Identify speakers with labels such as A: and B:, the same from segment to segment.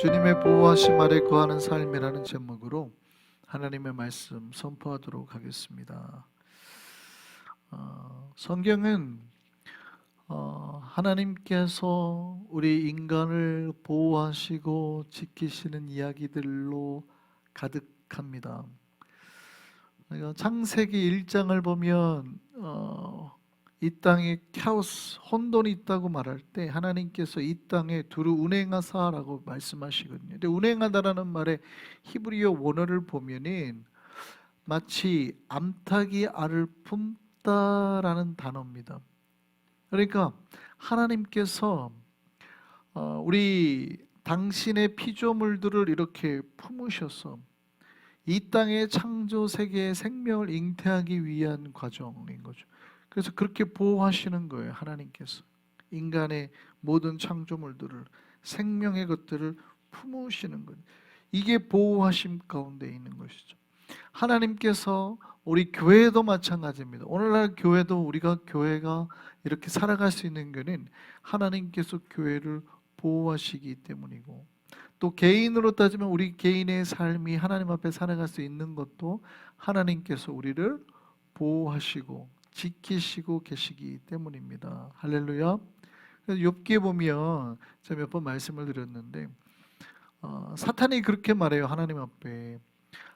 A: 주님의 보호하심 아래 거하는 삶이라는 제목으로 하나님의 말씀 선포하도록 하겠습니다. 성경은 하나님께서 우리 인간을 보호하시고 지키시는 이야기들로 가득합니다. 창세기 1장을 보면 이 땅에 카오스, 혼돈이 있다고 말할 때 하나님께서 이 땅에 두루 운행하사라고 말씀하시거든요. 근데 운행하다라는 말의 히브리어 원어를 보면은 마치 암탉이 알을 품다라는 단어입니다. 그러니까 하나님께서 우리 당신의 피조물들을 이렇게 품으셔서 이 땅의 창조 세계의 생명을 잉태하기 위한 과정인 거죠. 그래서 그렇게 보호하시는 거예요. 하나님께서 인간의 모든 창조물들을, 생명의 것들을 품으시는 거예요. 이게 보호하심 가운데 있는 것이죠. 하나님께서 우리 교회도 마찬가지입니다. 오늘날 교회도 우리가 교회가 이렇게 살아갈 수 있는 것은 하나님께서 교회를 보호하시기 때문이고, 또 개인으로 따지면 우리 개인의 삶이 하나님 앞에 살아갈 수 있는 것도 하나님께서 우리를 보호하시고 지키시고 계시기 때문입니다. 할렐루야. 그래서 욥기에 보면 제가 몇 번 말씀을 드렸는데 사탄이 그렇게 말해요. 하나님 앞에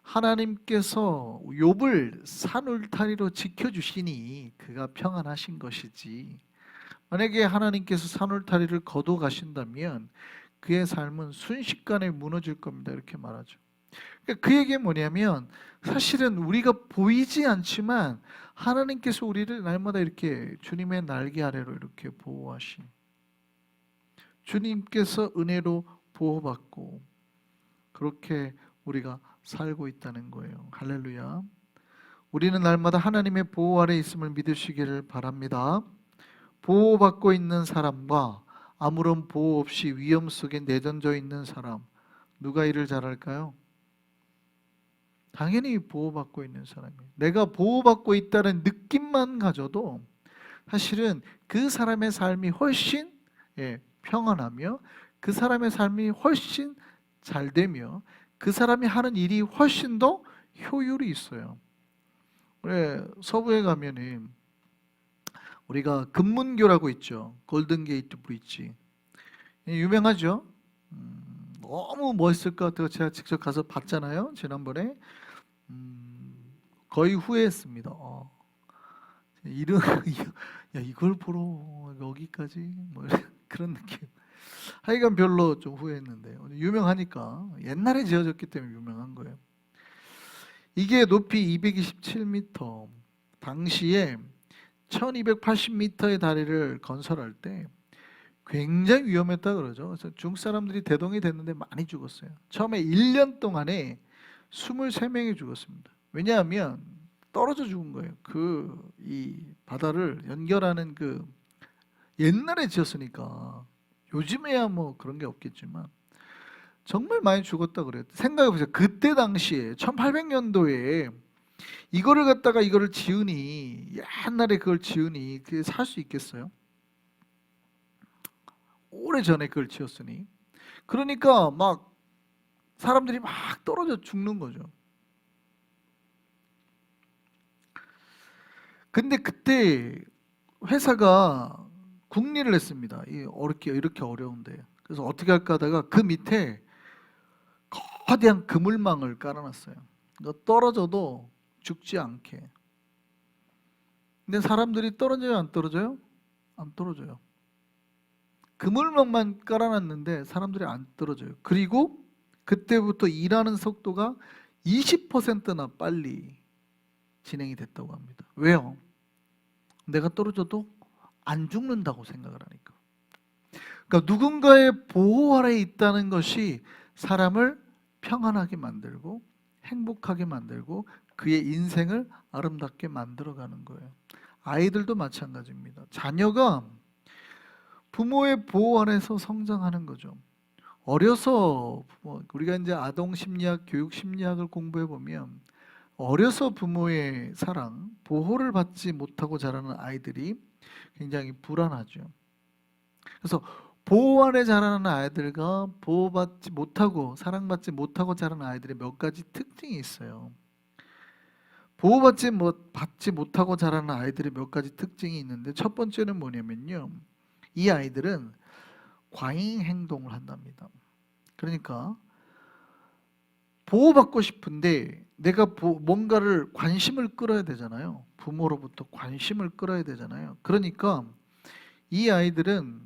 A: 하나님께서 욥을 산울타리로 지켜주시니 그가 평안하신 것이지, 만약에 하나님께서 산울타리를 거둬 가신다면 그의 삶은 순식간에 무너질 겁니다. 이렇게 말하죠. 그러니까 그 얘기는 뭐냐면 사실은 우리가 보이지 않지만 하나님께서 우리를 날마다 이렇게 주님의 날개 아래로 이렇게 보호하신, 주님께서 은혜로 보호받고 그렇게 우리가 살고 있다는 거예요. 할렐루야. 우리는 날마다 하나님의 보호 아래 있음을 믿으시기를 바랍니다. 보호받고 있는 사람과 아무런 보호 없이 위험 속에 내던져 있는 사람, 누가 일을 잘할까요? 당연히 보호받고 있는 사람이에요. 내가 보호받고 있다는 느낌만 가져도 사실은 그 사람의 삶이 훨씬 평안하며, 그 사람의 삶이 훨씬 잘 되며, 그 사람이 하는 일이 훨씬 더 효율이 있어요. 서부에 가면은 우리가 금문교라고 있죠. 골든게이트 브릿지 유명하죠. 너무 멋있을 것 같아요. 제가 직접 가서 봤잖아요, 지난번에. 거의 후회했습니다. 이런 야, 이걸 보러 여기까지 뭐 그런 느낌. 하여간 별로 좀 후회했는데 유명하니까, 옛날에 지어졌기 때문에 유명한 거예요. 이게 높이 227m, 당시에 1280m의 다리를 건설할 때 굉장히 위험했다 그러죠. 그래서 중국 사람들이 대동이 됐는데 많이 죽었어요. 처음에 1년 동안에 23명이 죽었습니다. 왜냐하면 떨어져 죽은 거예요. 이 바다를 연결하는 옛날에 지었으니까, 요즘에야 뭐 그런 게 없겠지만 정말 많이 죽었다 그래요. 생각해 보세요. 그때 당시에 1800년도에 이거를 지으니, 옛날에 그걸 지으니 그게 살 수 있겠어요? 오래전에 그걸 지었으니. 그러니까 막 사람들이 막 떨어져 죽는 거죠. 근데 그때 회사가 궁리를 했습니다. 이렇게 어려운데. 그래서 어떻게 할까 하다가 그 밑에 거대한 그물망을 깔아놨어요. 떨어져도 죽지 않게. 근데 사람들이 떨어져요, 안 떨어져요? 안 떨어져요. 그물망만 깔아놨는데 사람들이 안 떨어져요. 그리고 그때부터 일하는 속도가 20%나 빨리 진행이 됐다고 합니다. 왜요? 내가 떨어져도 안 죽는다고 생각을 하니까. 그러니까 누군가의 보호 아래에 있다는 것이 사람을 평안하게 만들고 행복하게 만들고 그의 인생을 아름답게 만들어가는 거예요. 아이들도 마찬가지입니다. 자녀가 부모의 보호 아래서 성장하는 거죠. 어려서 우리가 이제 아동 심리학, 교육 심리학을 공부해 보면 어려서 부모의 사랑, 보호를 받지 못하고 자라는 아이들이 굉장히 불안하죠. 그래서 보호 아래 자라는 아이들과 보호받지 못하고 사랑받지 못하고 자라는 아이들의 몇 가지 특징이 있어요. 받지 못하고 자라는 아이들의 몇 가지 특징이 있는데, 첫 번째는 뭐냐면요, 이 아이들은 과잉 행동을 한답니다. 그러니까 보호받고 싶은데 내가 뭔가를 관심을 끌어야 되잖아요. 부모로부터 관심을 끌어야 되잖아요. 그러니까 이 아이들은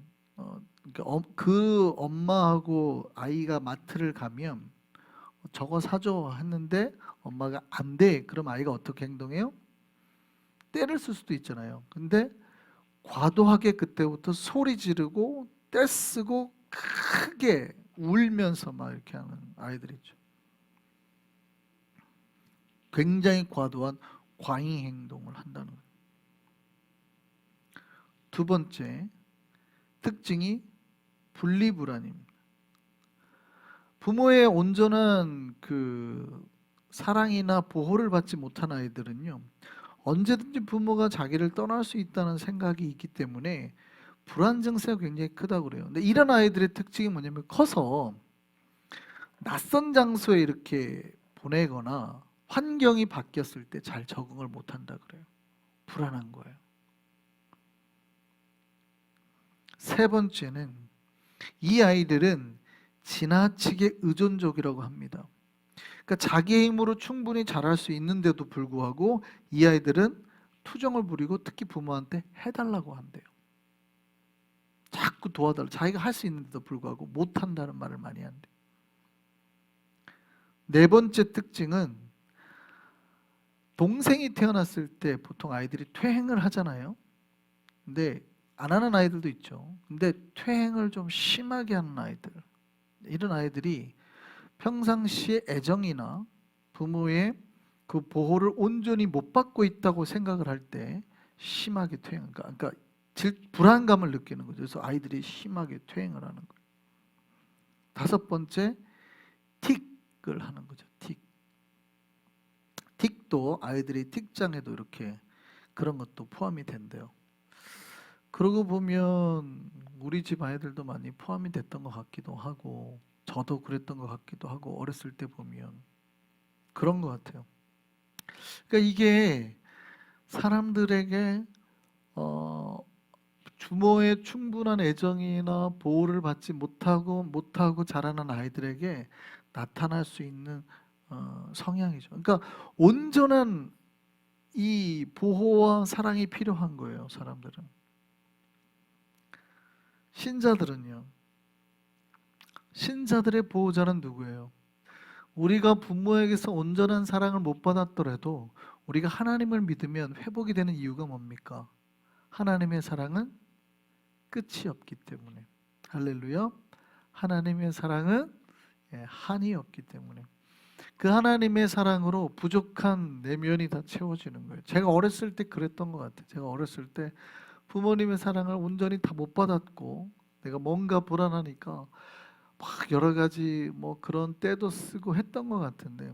A: 그러니까 그 엄마하고 아이가 마트를 가면 저거 사줘 했는데 엄마가 안 돼. 그럼 아이가 어떻게 행동해요? 떼를 쓸 수도 있잖아요. 근데 과도하게 그때부터 소리 지르고 떼쓰고 크게 울면서 막 이렇게 하는 아이들이 있죠. 굉장히 과도한 과잉 행동을 한다는 거예요. 두 번째 특징이 분리불안입니다. 부모의 온전한 사랑이나 보호를 받지 못한 아이들은요, 언제든지 부모가 자기를 떠날 수 있다는 생각이 있기 때문에 불안 증세가 굉장히 크다고 그래요. 근데 이런 아이들의 특징이 뭐냐면 커서 낯선 장소에 이렇게 보내거나 환경이 바뀌었을 때 잘 적응을 못한다 그래요. 불안한 거예요. 세 번째는 이 아이들은 지나치게 의존적이라고 합니다. 그러니까 자기의 힘으로 충분히 잘할 수 있는데도 불구하고 이 아이들은 투정을 부리고 특히 부모한테 해달라고 한대요. 자꾸 도와달라. 자기가 할 수 있는데도 불구하고 못한다는 말을 많이 한대요. 네 번째 특징은 동생이 태어났을 때 보통 아이들이 퇴행을 하잖아요. 근데 안 하는 아이들도 있죠. 근데 퇴행을 좀 심하게 하는 아이들, 이런 아이들이 평상시에 애정이나 부모의 그 보호를 온전히 못 받고 있다고 생각을 할 때 심하게 퇴행, 그러니까 불안감을 느끼는 거죠. 그래서 아이들이 심하게 퇴행을 하는 거예요. 다섯 번째, 틱을 하는 거죠. 틱도 아이들이 틱장애도 이렇게 그런 것도 포함이 된대요. 그러고 보면 우리 집 아이들도 많이 포함이 됐던 것 같기도 하고, 저도 그랬던 것 같기도 하고, 어렸을 때 보면 그런 것 같아요. 그러니까 이게 사람들에게 부모의 충분한 애정이나 보호를 받지 못하고 자라는 아이들에게 나타날 수 있는 성향이죠. 그러니까 온전한 이 보호와 사랑이 필요한 거예요, 사람들은. 신자들은요. 신자들의 보호자는 누구예요? 우리가 부모에게서 온전한 사랑을 못 받았더라도 우리가 하나님을 믿으면 회복이 되는 이유가 뭡니까? 하나님의 사랑은 끝이 없기 때문에. 할렐루야. 하나님의 사랑은 한이 없기 때문에. 그 하나님의 사랑으로 부족한 내면이 다 채워지는 거예요. 제가 어렸을 때 그랬던 것 같아요. 제가 어렸을 때 부모님의 사랑을 온전히 다 못 받았고 내가 뭔가 불안하니까 막 여러 가지 뭐 그런 때도 쓰고 했던 것 같은데,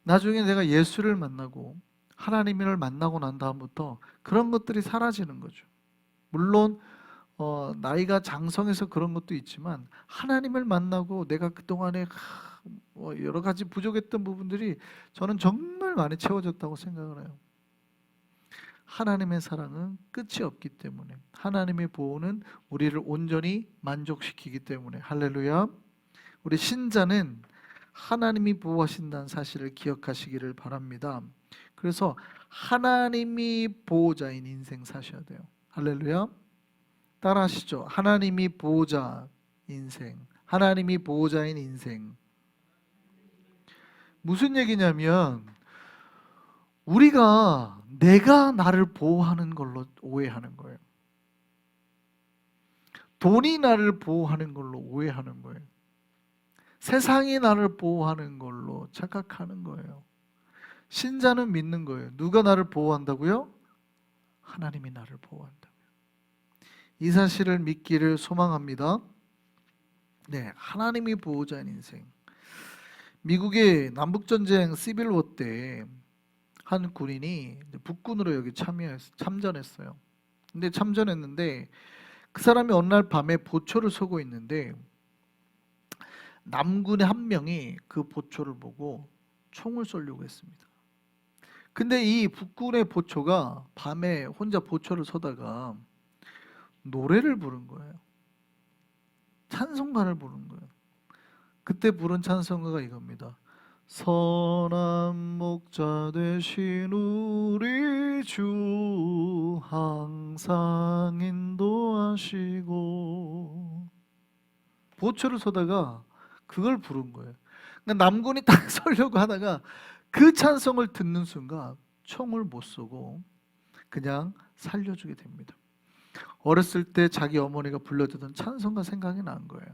A: 나중에 내가 예수를 만나고 하나님을 만나고 난 다음부터 그런 것들이 사라지는 거죠. 물론 나이가 장성해서 그런 것도 있지만 하나님을 만나고 내가 그동안에 뭐 여러 가지 부족했던 부분들이 저는 정말 많이 채워졌다고 생각을 해요. 하나님의 사랑은 끝이 없기 때문에, 하나님의 보호는 우리를 온전히 만족시키기 때문에. 할렐루야. 우리 신자는 하나님이 보호하신다는 사실을 기억하시기를 바랍니다. 그래서 하나님이 보호자인 인생 사셔야 돼요. 할렐루야. 따라 하시죠. 하나님이 보호자 인생. 하나님이 보호자인 인생. 무슨 얘기냐면 우리가 내가 나를 보호하는 걸로 오해하는 거예요. 돈이 나를 보호하는 걸로 오해하는 거예요. 세상이 나를 보호하는 걸로 착각하는 거예요. 신자는 믿는 거예요. 누가 나를 보호한다고요? 하나님이 나를 보호한다고요. 이 사실을 믿기를 소망합니다. 네, 하나님이 보호자인 인생. 미국의 남북전쟁 시빌워 때 한 군인이 북군으로 여기 참전했어요. 근데 참전했는데 그 사람이 어느 날 밤에 보초를 서고 있는데 남군의 한 명이 그 보초를 보고 총을 쏘려고 했습니다. 근데 이 북군의 보초가 밤에 혼자 보초를 서다가 노래를 부른 거예요. 찬송가를 부른 거예요. 그때 부른 찬송가가 이겁니다. 선한 목자 되신 우리 주 항상 인도하시고, 보초를 서다가 그걸 부른 거예요. 그러니까 남군이 딱 서려고 하다가 그 찬송을 듣는 순간 총을 못 쏘고 그냥 살려주게 됩니다. 어렸을 때 자기 어머니가 불러주던 찬송가 생각이 난 거예요.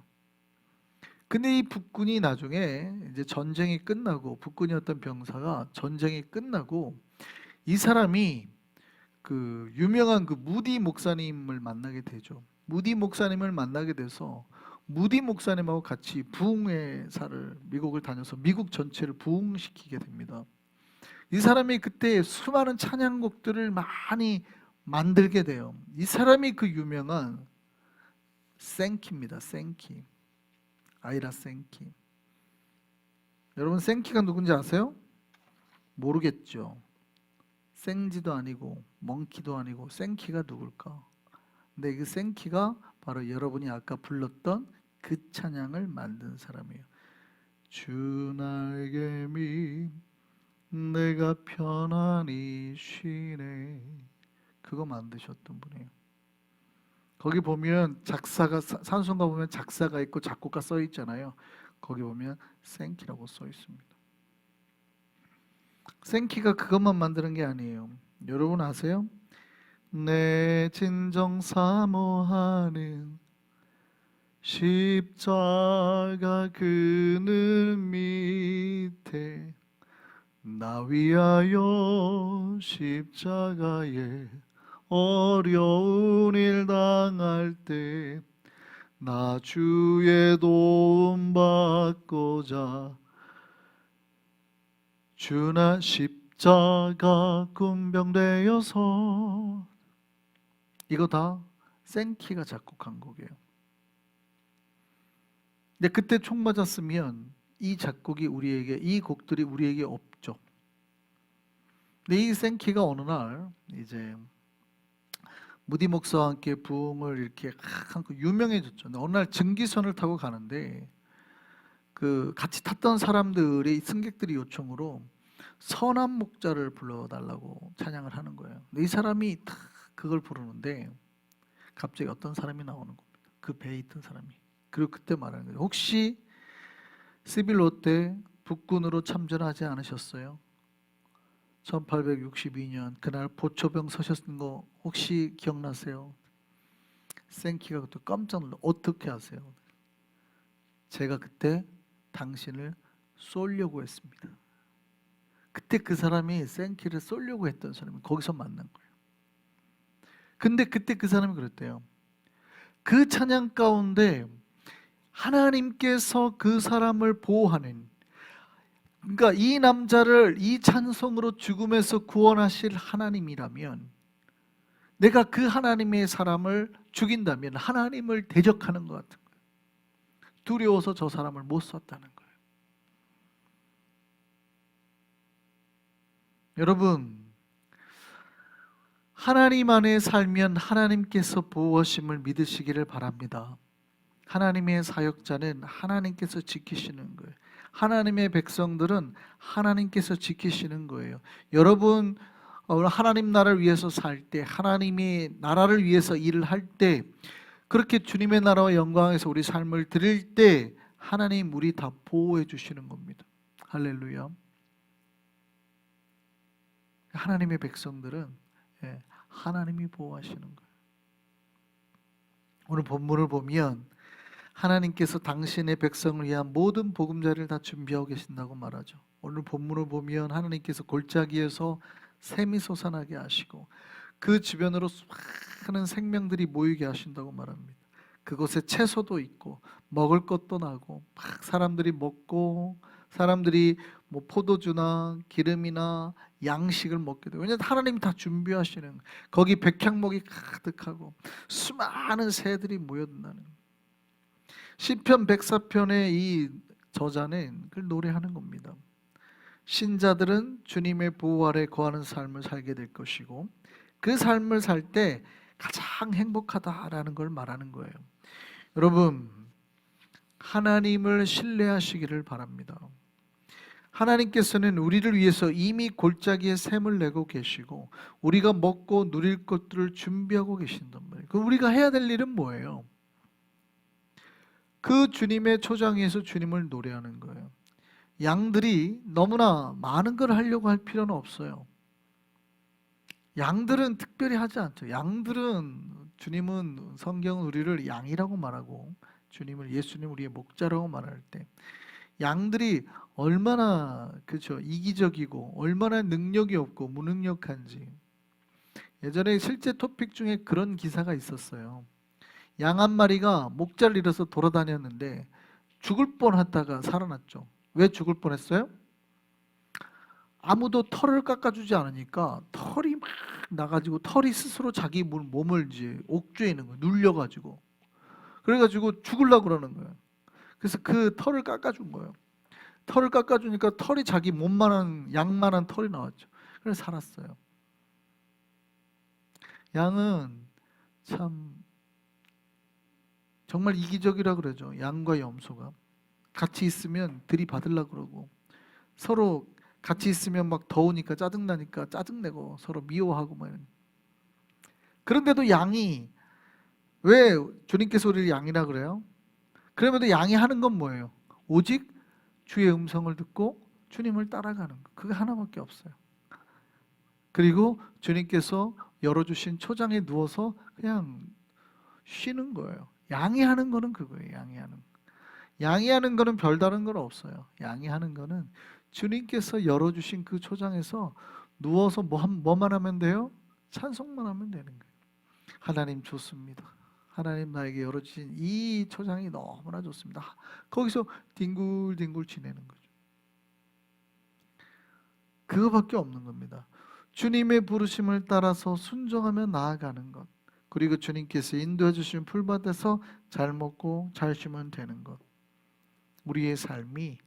A: 근데 이 북군이 나중에 이제 전쟁이 끝나고, 북군이었던 병사가 전쟁이 끝나고 이 사람이 그 유명한 그 무디 목사님을 만나게 되죠. 무디 목사님을 만나게 돼서 무디 목사님하고 같이 부흥회사를 미국을 다녀서 미국 전체를 부흥시키게 됩니다. 이 사람이 그때 수많은 찬양곡들을 많이 만들게 돼요. 이 사람이 그 유명한 생키입니다. 생키. 아이라 생키. 여러분 생키가 누군지 아세요? 모르겠죠. 생지도 아니고 멍키도 아니고 생키가 누굴까? 근데 그 생키가 바로 여러분이 아까 불렀던 그 찬양을 만든 사람이에요. 주 날개미 내가 편안히 쉬네. 그거 만드셨던 분이에요. 거기 보면 작사가, 찬송가 보면 작사가 있고 작곡가 써 있잖아요. 거기 보면 생키라고 써 있습니다. 생키가 그것만 만드는 게 아니에요. 여러분 아세요? 내 진정 사모하는 십자가 그늘 밑에 나 위하여 십자가에 어려운 일 당할 때 나 주의 도움 받고자 주나 십자가 군병되어서. 이거 다 생키가 작곡한 곡이에요. 근데 그때 총 맞았으면 이 작곡이 우리에게, 이 곡들이 우리에게 없죠. 근데 이 생키가 어느 날 이제 무디 목사와 함께 부흥을 이렇게 유명해졌죠. 어느 날 증기선을 타고 가는데 그 같이 탔던 사람들이, 승객들이 요청으로 선한 목자를 불러달라고 찬양을 하는 거예요. 근데 이 사람이 딱 그걸 부르는데 갑자기 어떤 사람이 나오는 겁니다. 그 배에 있던 사람이. 그리고 그때 말하는 거예요. 혹시 11호 때 북군으로 참전하지 않으셨어요? 1862년 그날 보초병 서셨던 거 혹시 기억나세요? 생키가 그때 깜짝 놀라. 어떻게 아세요? 제가 그때 당신을 쏘려고 했습니다. 그때 그 사람이 생키를 쏘려고 했던 사람이 거기서 만난 거예요. 근데 그때 그 사람이 그랬대요. 그 찬양 가운데 하나님께서 그 사람을 보호하는, 그러니까 이 남자를 이 찬송으로 죽음에서 구원하실 하나님이라면, 내가 그 하나님의 사람을 죽인다면 하나님을 대적하는 것 같은 거예요. 두려워서 저 사람을 못 쐈다는 거예요. 여러분, 하나님 안에 살면 하나님께서 보호하심을 믿으시기를 바랍니다. 하나님의 사역자는 하나님께서 지키시는 거예요. 하나님의 백성들은 하나님께서 지키시는 거예요. 여러분 하나님 나라를 위해서 살 때, 하나님의 나라를 위해서 일을 할 때, 그렇게 주님의 나라와 영광에서 우리 삶을 드릴 때 하나님 우리 다 보호해 주시는 겁니다. 할렐루야. 하나님의 백성들은 하나님이 보호하시는 거예요. 오늘 본문을 보면 하나님께서 당신의 백성을 위한 모든 보금자리를 다 준비하고 계신다고 말하죠. 오늘 본문을 보면 하나님께서 골짜기에서 샘이 솟아나게 하시고 그 주변으로 수많은 생명들이 모이게 하신다고 말합니다. 그곳에 채소도 있고 먹을 것도 나고 막 사람들이 먹고 사람들이 뭐 포도주나 기름이나 양식을 먹게 돼요. 왜냐하면 하나님이 다 준비하시는, 거기 백향목이 가득하고 수많은 새들이 모여든다는. 시편 104편의 이 저자는 그걸 노래하는 겁니다. 신자들은 주님의 보호 아래 거하는 삶을 살게 될 것이고, 그 삶을 살 때 가장 행복하다라는 걸 말하는 거예요. 여러분, 하나님을 신뢰하시기를 바랍니다. 하나님께서는 우리를 위해서 이미 골짜기에 샘을 내고 계시고 우리가 먹고 누릴 것들을 준비하고 계신단 말이에요. 그럼 우리가 해야 될 일은 뭐예요? 그 주님의 초장에서 주님을 노래하는 거예요. 양들이 너무나 많은 걸 하려고 할 필요는 없어요. 양들은 특별히 하지 않죠. 양들은, 주님은, 성경은 우리를 양이라고 말하고 주님을, 예수님 우리의 목자라고 말할 때 양들이 얼마나, 그렇죠, 이기적이고 얼마나 능력이 없고 무능력한지. 예전에 실제 토픽 중에 그런 기사가 있었어요. 양 한 마리가 목자를 잃어서 돌아다녔는데 죽을 뻔하다가 살아났죠. 왜 죽을 뻔했어요? 아무도 털을 깎아주지 않으니까 털이 막 나가지고, 털이 스스로 자기 몸을 이제 옥죄 있는 거예요. 눌려가지고. 그래가지고 죽으려고 그러는 거예요. 그래서 그 털을 깎아준 거예요. 털을 깎아주니까 털이 자기 몸만한, 양만한 털이 나왔죠. 그래서 살았어요. 양은 참 정말 이기적이라 그러죠. 양과 염소가 같이 있으면 들이받으려고 그러고, 서로 같이 있으면 막 더우니까 짜증나니까 짜증내고 서로 미워하고 막 이런. 그런데도 양이, 왜 주님께서 우리를 양이라 그래요? 그럼에도 양이 하는 건 뭐예요? 오직 주의 음성을 듣고 주님을 따라가는 거. 그게 하나밖에 없어요. 그리고 주님께서 열어주신 초장에 누워서 그냥 쉬는 거예요. 양이 하는 거는 그거예요. 양이 하는 거. 양이 하는 거는 별다른 건 없어요. 양이 하는 거는 주님께서 열어주신 그 초장에서 누워서 뭐만 하면 돼요? 찬송만 하면 되는 거예요. 하나님 좋습니다. 하나님 나에게 열어주신 이 초장이 너무나 좋습니다. 거기서 뒹굴뒹굴 지내는 거죠. 그거밖에 없는 겁니다. 주님의 부르심을 따라서 순종하며 나아가는 것, 그리고 주님께서 인도해 주신 풀밭에서 잘 먹고 잘 쉬면 되는 것. 우리의 삶이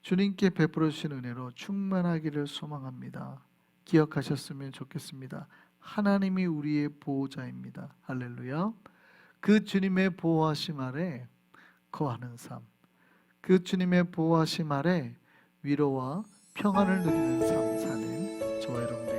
A: 주님께 베풀어 주신 은혜로 충만하기를 소망합니다. 기억하셨으면 좋겠습니다. 하나님이 우리의 보호자입니다. 할렐루야. 그 주님의 보호하심 아래 거하는 삶, 그 주님의 보호하심 아래 위로와 평안을 누리는 삶 사는 저와 여러분